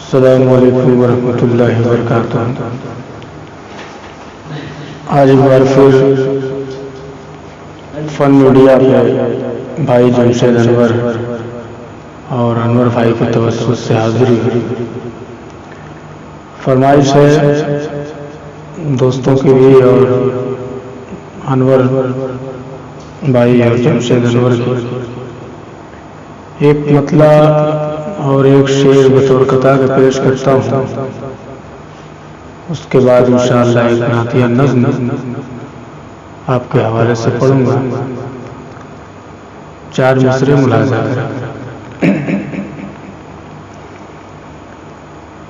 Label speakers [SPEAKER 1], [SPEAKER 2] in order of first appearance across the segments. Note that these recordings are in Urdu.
[SPEAKER 1] السلام علیکم ورحمۃ اللہ وبرکاتہ۔ آج ایک بار پھر فن میڈیا پہ بھائی جمشید انور اور انور بھائی کے توسط سے حاضری ہوئی۔ فرمائش ہے دوستوں کے لیے اور انور بھائی اور جمشید انور کی ایک مطلع اور ایک شعر بطور قطع کے پیش کرتا ہوں، اس کے بعد انشاءاللہ ایک نعتیہ نظم آپ کے حوالے سے پڑھوں گا۔ 4 مصرے ملاحظہ کریں۔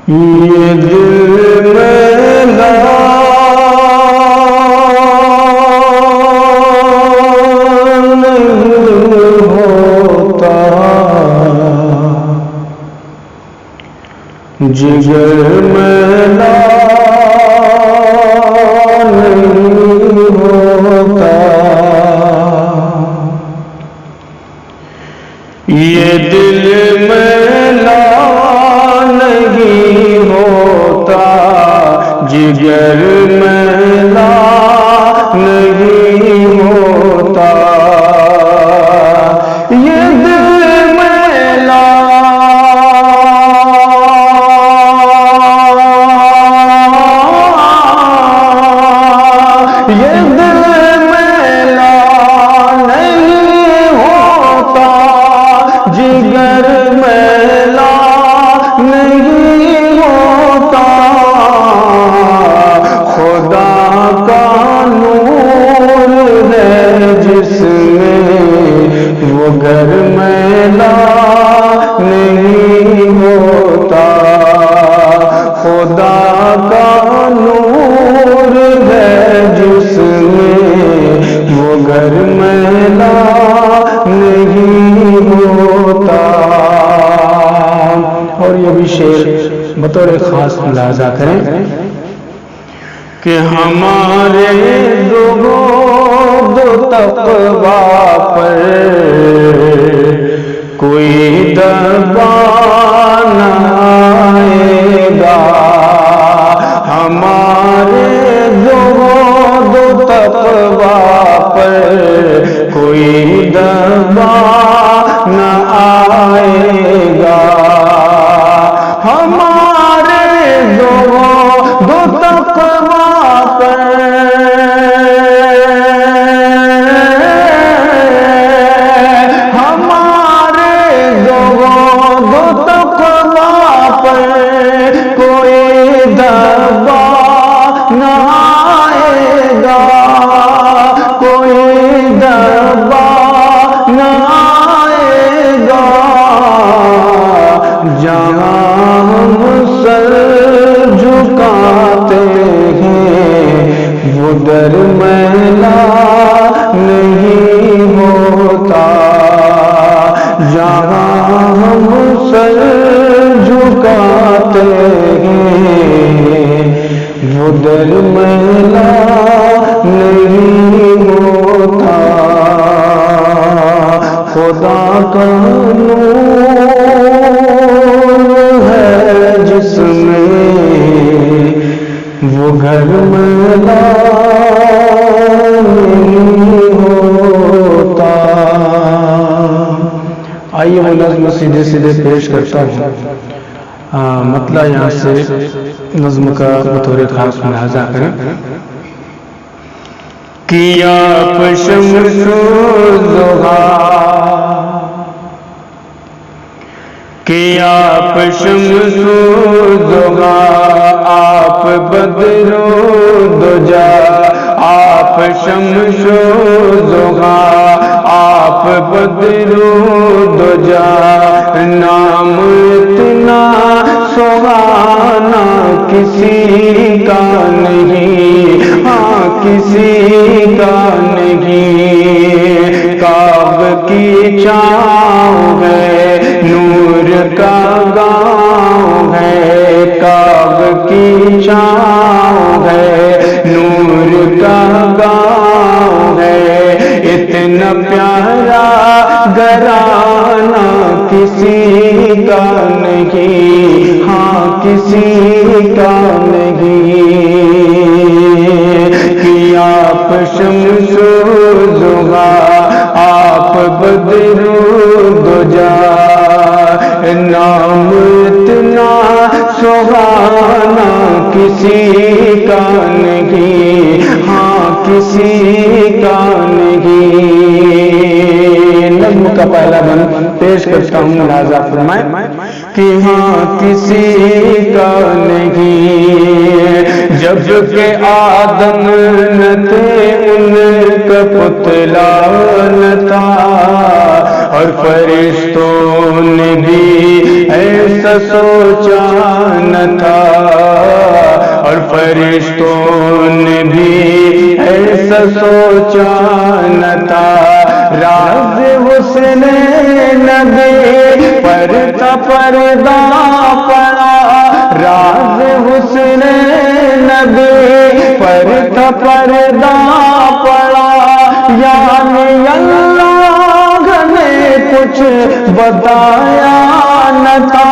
[SPEAKER 1] یہ دل میلا جگر میلا نہیں ہوتا، یہ دل میلا نہیں ہوتا، جگر میلا نہیں ہوتا، یہ دل میلا گر میلا نہیں ہوتا، خدا کا نور ہے جس میں وہ گر میلا نہیں ہوتا۔ اور یہ بھی شعر بطور خاص ملاحظہ کریں کہ ہمارے دو تقویٰ پر کوئی دبا نہ آئے گا، ہمارے دو تقویٰ پر کوئی دبا نہ آئے گا، ہمارے دو تقویٰ پر گر میلا نہیں ہوتا، جہاں ہم سر جھکاتے ہیں وہ در میلا نہیں ہوتا، خدا کا نور ہے جس میں وہ گھر میلا نہیں ہوتا۔ آئیے وہ نظم سیدھے سیدھے پیش کرتا ہوں، مطلع یہاں سے نظم کا بطور خاص ملاحظہ کریں۔ کیا شمس و ضحیٰ، کیا شمس و ضحیٰ، آپ بدر و دجا، آپ شمس و ضحیٰ، آپ بدر و دجا، نام اتنا سہانا کسی کا نہیں، ہاں کسی کا نہیں، کعب کی چھاؤں ہے، نور کا گاؤں ہے، کعب کی چھاؤں ہے، نور کا گاؤں ہے، اتنا پیارا گھرانہ کسی کا نہیں، ہاں کسی کا نہیں کہ آپ شمس و ضحیٰ آپ بدر و دجا نام اتنا سہانا کسی کا نہیں ہاں کسی کا نہیں نظم کا پہلا بند پیش کرتا ہوں ملاحظہ فرمائیں کہ ہاں کسی کا نہیں جب کہ آدم نہ تھے ان کا پتلا نہ تھا اور فرشتوں نے بھی ایسا سوچا نہ تھا اور فرشتوں نے بھی ایسا سوچا نہ تھا راز حسن نبی پر تھا پردہ پڑا راز حسن نبی پر تھا پردہ پڑا یعنی اللہ نے کچھ بتایا نہ تھا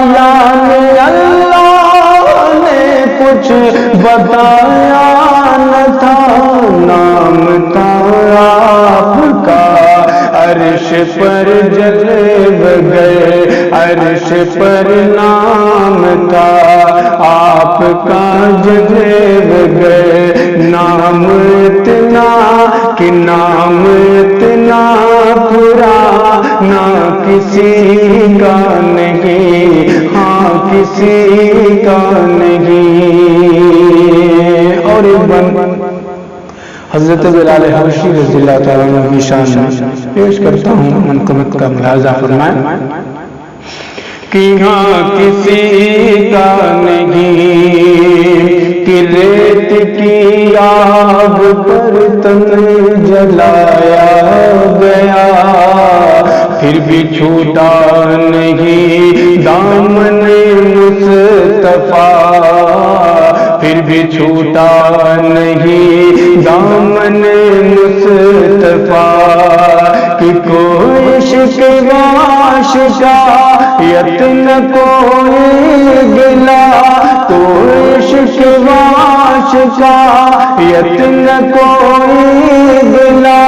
[SPEAKER 1] یعنی اللہ نے کچھ بتایا نہ تھا نام تھا آپ کا عرش پر جلوہ گئے عرش پر نام تھا آپ کا جلوہ گئے نام اتنا کہ نام اتنا پرانا کسی کا نہیں ہاں کسی کا نہیں اور ایک بند حضرت بلال حبشی رضی اللہ تعالیٰ عنہ کی شان میں پیش کرتا ہوں منقبت کا ملاحظہ فرمائیں کہ ہاں کسی کا نہیں کہ ریت کی آگ پر تن جلایا گیا پھر بھی چھوٹا نہیں دامن مصطفیٰ پھر بھی چھوٹا نہیں دامن مصطفیٰ کہ کوئی شکوہ شکایت نہ کوئی گلا کوئی شکوہ شکایت نہ کوئی گلا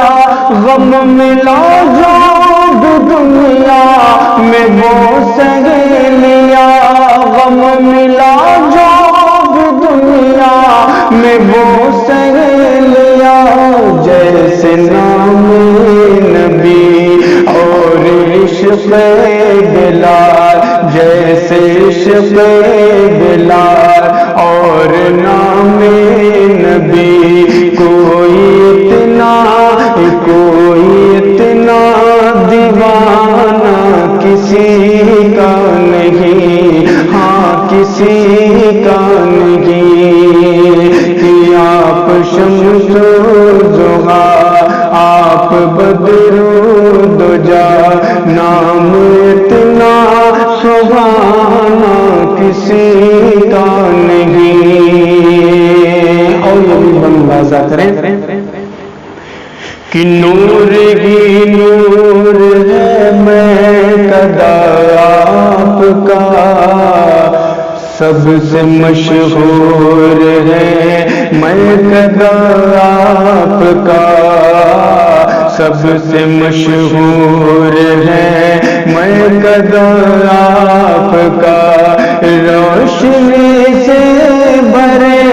[SPEAKER 1] غم ملا جو دنیا میں وہ سہیلیا غم ملا جو دنیا میں وہ سہیلیا جیسے نام نبی اور عشق بلال جیسے عشق بلال اور نام نبی کوئی اتنا دیوانہ کسی کا نہیں ہاں کسی کا نہیں کہ آپ شمس و ضحیٰ آپ بدر و دجا نام اتنا سبحانہ کسی کا نہیں اور یہ بھی بندازہ کریں کہ نور ہی نور ہے میں قدا آپ کا سب سے مشہور ہے میں قدا آپ کا سب سے مشہور ہے میں قدا آپ کا روشنی سے بھرے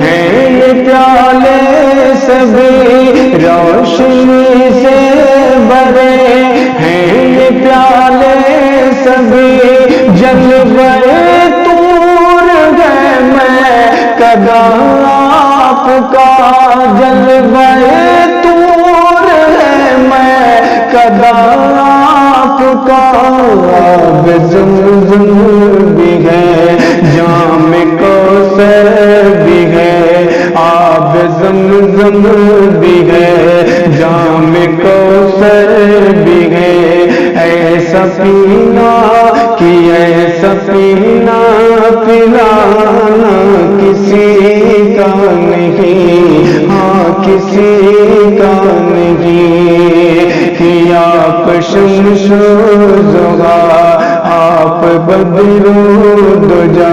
[SPEAKER 1] ہیں یہ پیالے سبھی روشنی سے بھرے ہیں یہ پیالے سبھی جلوہ طور ہے میں قدا آپ کا جلوہ طور ہے میں قدا آپ کا آب زمزم بھی ہے جام کوثر بھی ہے آب زمزم بھی ہے جام کوثر بھی ہے ایسا پینا کہ ایسا پینا پلانا کسی کا نہیں ہاں کسی کا نہیں کہ آپ شمس و ضحیٰ آپ بدرود جا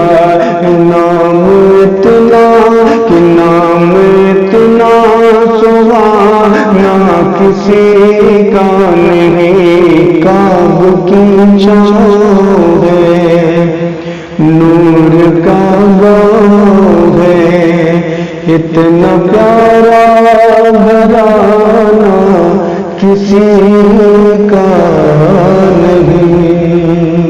[SPEAKER 1] نام اتنا کہ نام اتنا سہانا کسی کا نہیں، کعب کی چھاؤں ہے، نور کا گاؤں ہے، اتنا پیارا گھرانہ کسی کا نہیں۔